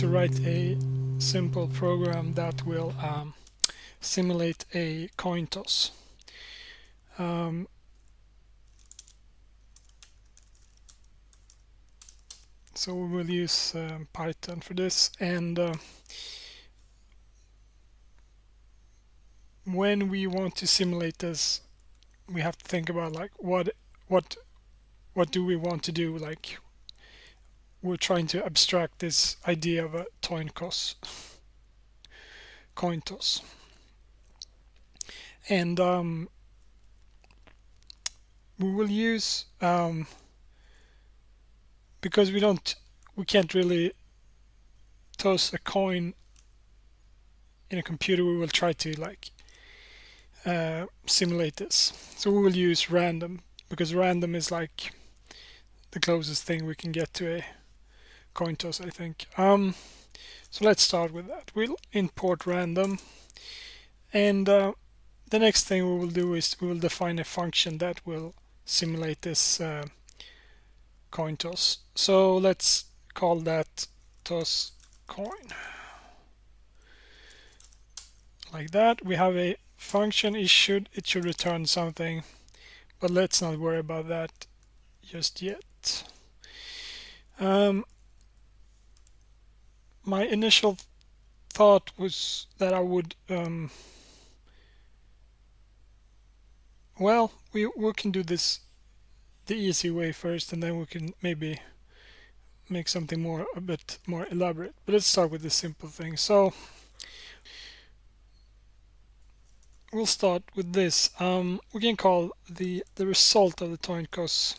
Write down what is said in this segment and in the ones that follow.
to write a simple program that will simulate a coin toss. So we will use Python for this, and when we want to simulate this, we have to think about like what do we want to do. Like, we're trying to abstract this idea of a coin toss, and we will use because we can't really toss a coin in a computer. We will try to like simulate this. So we will use random, because random is like the closest thing we can get to a coin toss, I think. So let's start with that. We'll import random, and the next thing we will do is we will define a function that will simulate this coin toss. So let's call that tosscoin. Like that. We have a function. It should return something, but let's not worry about that just yet. My initial thought was that I would well, we can do this the easy way first, and then we can maybe make something a bit more elaborate. But let's start with the simple thing. So we'll start with this. We can call the result of the coin toss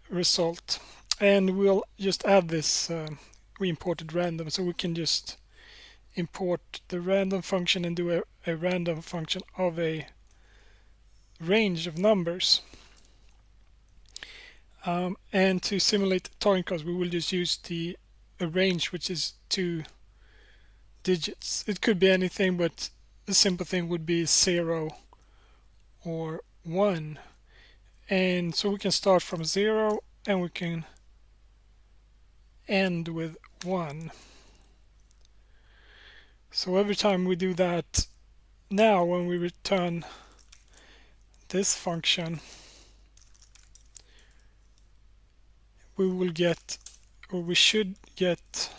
result, and we'll just add this. We imported random, so we can just import the random function and do a random function of a range of numbers. And to simulate the coin toss, we will just use a range, which is 2 digits. It could be anything, but the simple thing would be 0 or 1. And so we can start from 0 and we can end with 1. So every time we do that, now when we return this function, we will get, or we should get,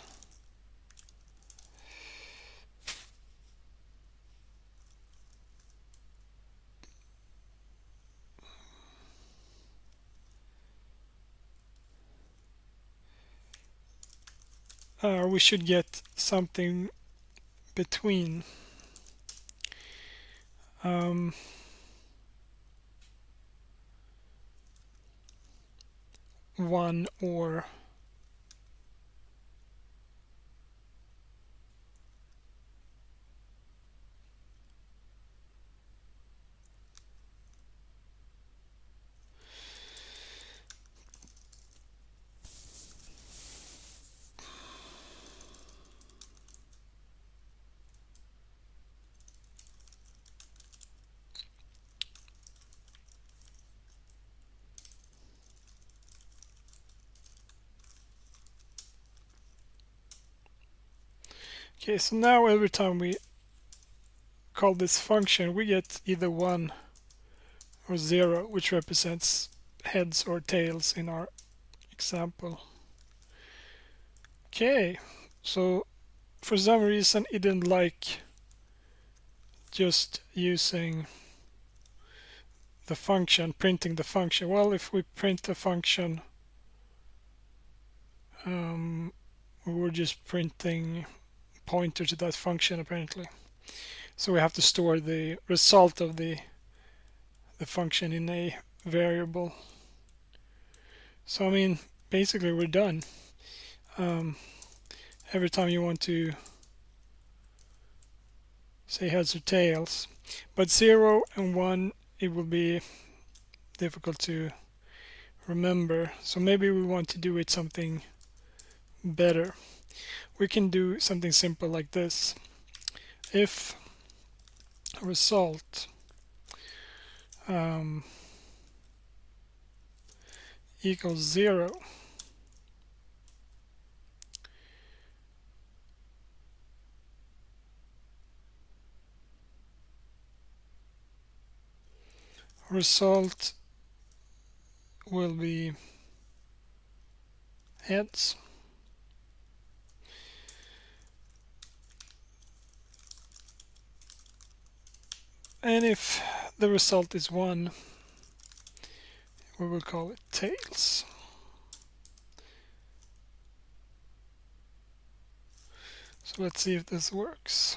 something between 1 or okay, so now every time we call this function, we get either 1 or 0, which represents heads or tails in our example. Okay, so for some reason it didn't like just using the function, printing the function. Well, if we print the function, we were just printing pointer to that function apparently. So we have to store the result of the function in a variable. So I mean, basically we're done. Every time you want to say heads or tails, but 0 and 1, it will be difficult to remember. So maybe we want to do it something better. We can do something simple like this. If result equals 0. Result will be heads. And if the result is 1, we will call it tails. So let's see if this works.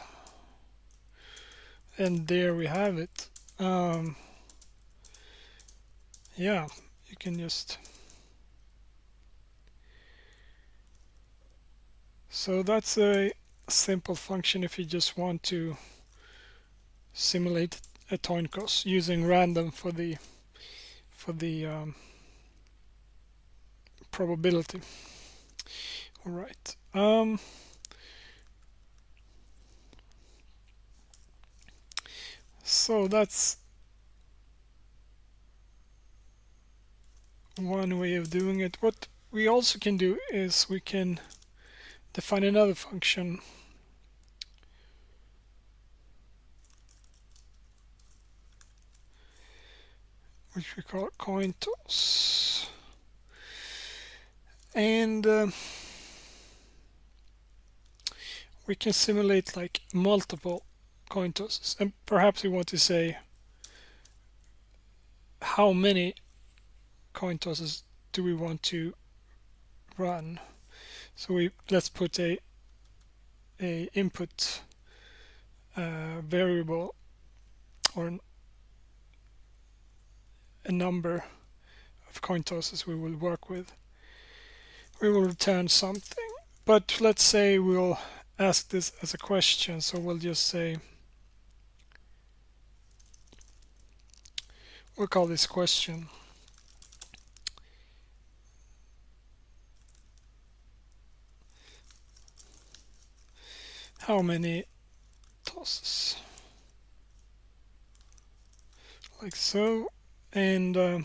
And there we have it. Yeah, you can just... So that's a simple function if you just want to simulate a coin toss using random for the probability. All right. So that's one way of doing it. What we also can do is we can define another function which we call coin toss, and we can simulate like multiple coin tosses, and perhaps we want to say how many coin tosses do we want to run. So let's put a input variable or a number of coin tosses we will work with. We will return something, but let's say we'll ask this as a question, so we'll just say, we'll call this question. How many tosses? Like so, and we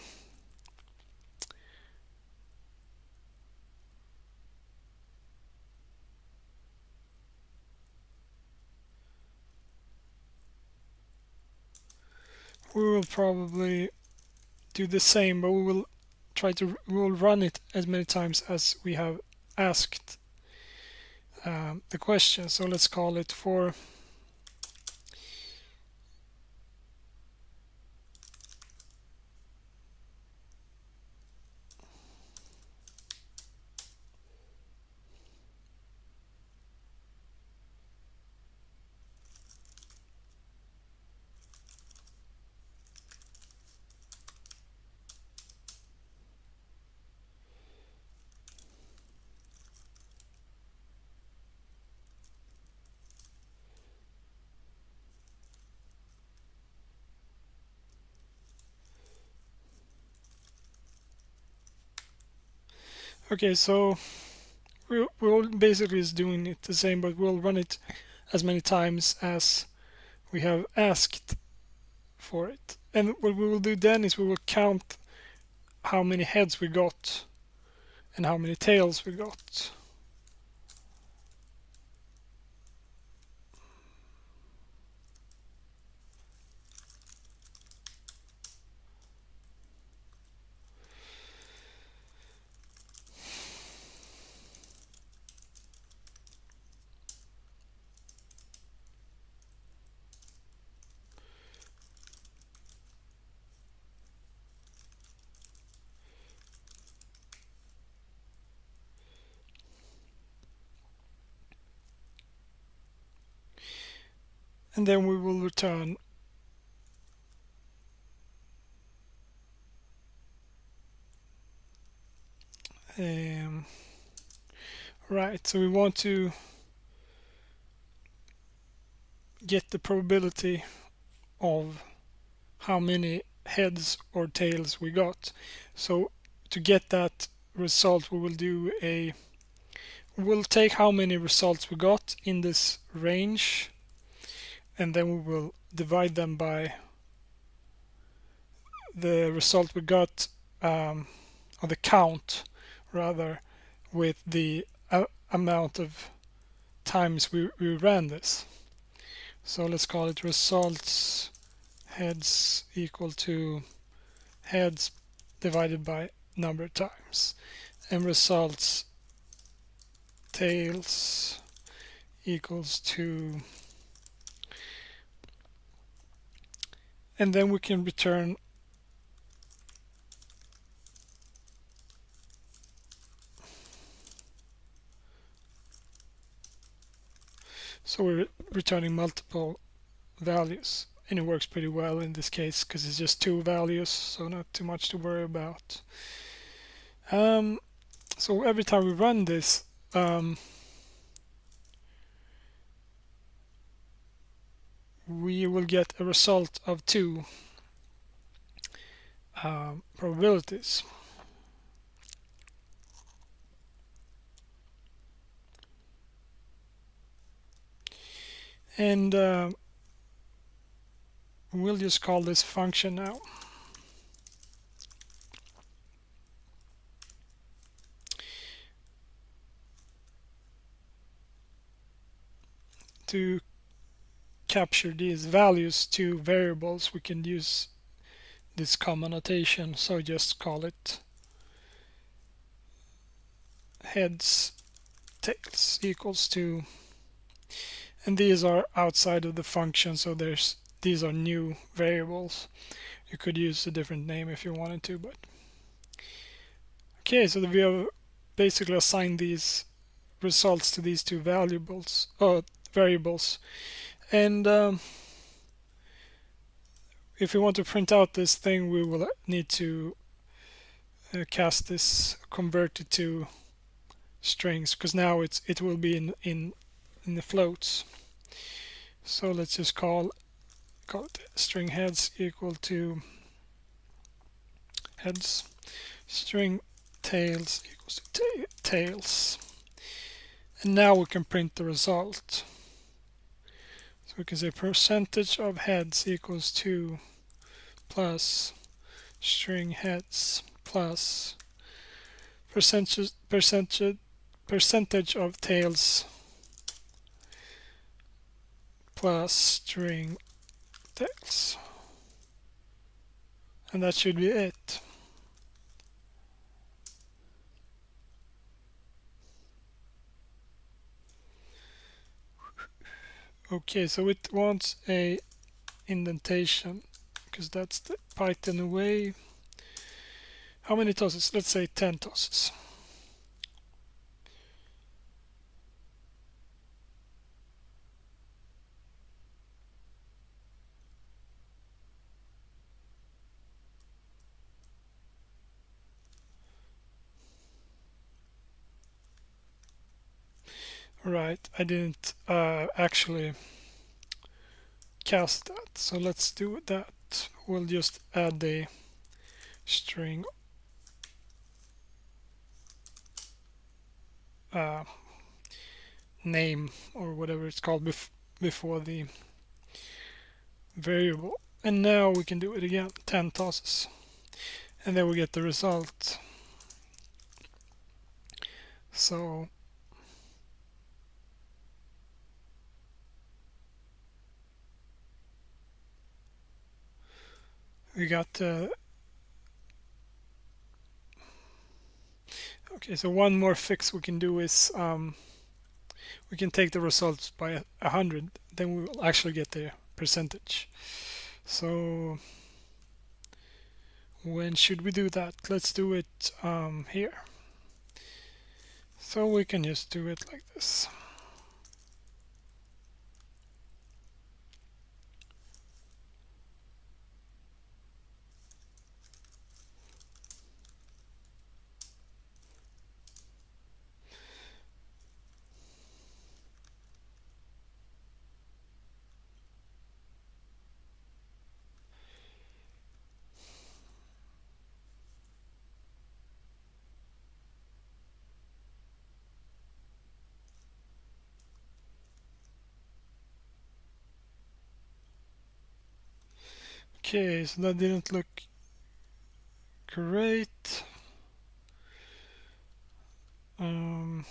will probably do the same, but we will run it as many times as we have asked the question. So let's call it for okay, so we'll basically is doing it the same, but we'll run it as many times as we have asked for it. And what we will do then is we will count how many heads we got and how many tails we got. And then we will return right, so we want to get the probability of how many heads or tails we got. So to get that result, we'll take how many results we got in this range, and then we will divide them by the result we got, or the count rather, with the amount of times we ran this. So let's call it results heads equal to heads divided by number of times, and results tails equals to, and then we can return so we're returning multiple values, and it works pretty well in this case because it's just two values, so not too much to worry about. So every time we run this, we will get a result of two probabilities. And we'll just call this function now. To capture these values to variables, we can use this common notation, so just call it heads tails equals to, and these are outside of the function, so these are new variables. You could use a different name if you wanted to, but okay, so we have basically assigned these results to these two variables, and if we want to print out this thing, we will need to cast this, convert it to strings, because now it will be in the floats. So let's just call it string heads equal to heads, string tails equals to tails, and now we can print the result. So we can say percentage of heads equals to plus string heads plus percentage of tails plus string tails, and that should be it. Okay, so it wants a indentation because that's the Python way. How many tosses? Let's say 10 tosses. Right, I didn't actually cast that, so let's do that. We'll just add the string name or whatever it's called before the variable, and now we can do it again, 10 tosses, and then we get the result. So we got okay, so one more fix we can do is we can take the results by 100, then we will actually get the percentage. So when should we do that? Let's do it here. So we can just do it like this. Okay, so that didn't look Great. Um,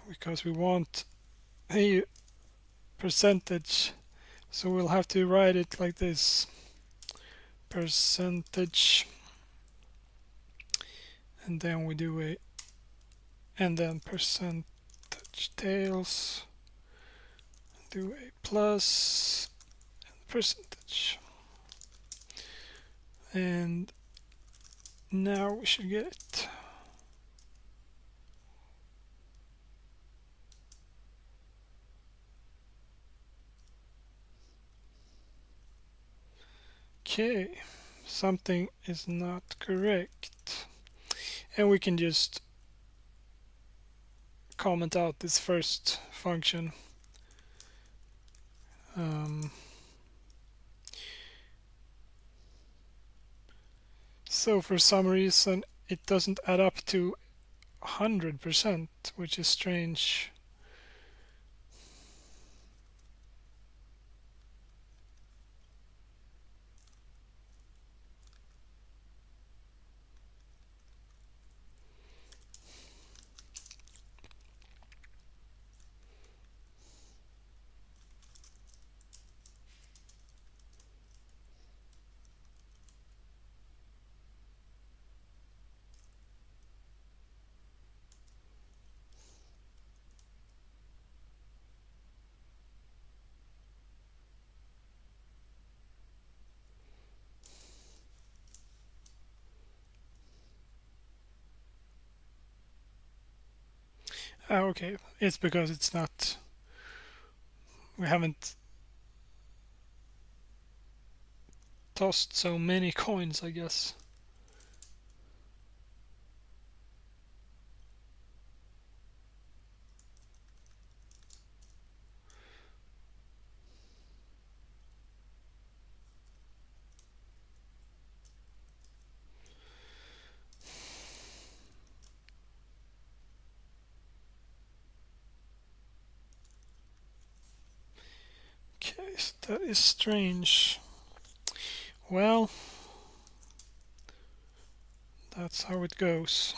because we want a percentage, so we'll have to write it like this: percentage, and then we do a, and then percentage tails, do a plus percentage, and now we should get it. Okay, something is not correct, and we can just comment out this first function. So for some reason it doesn't add up to 100%, which is strange. Okay, it's because it's not, we haven't tossed so many coins, I guess. Okay, so that is strange. Well, that's how it goes.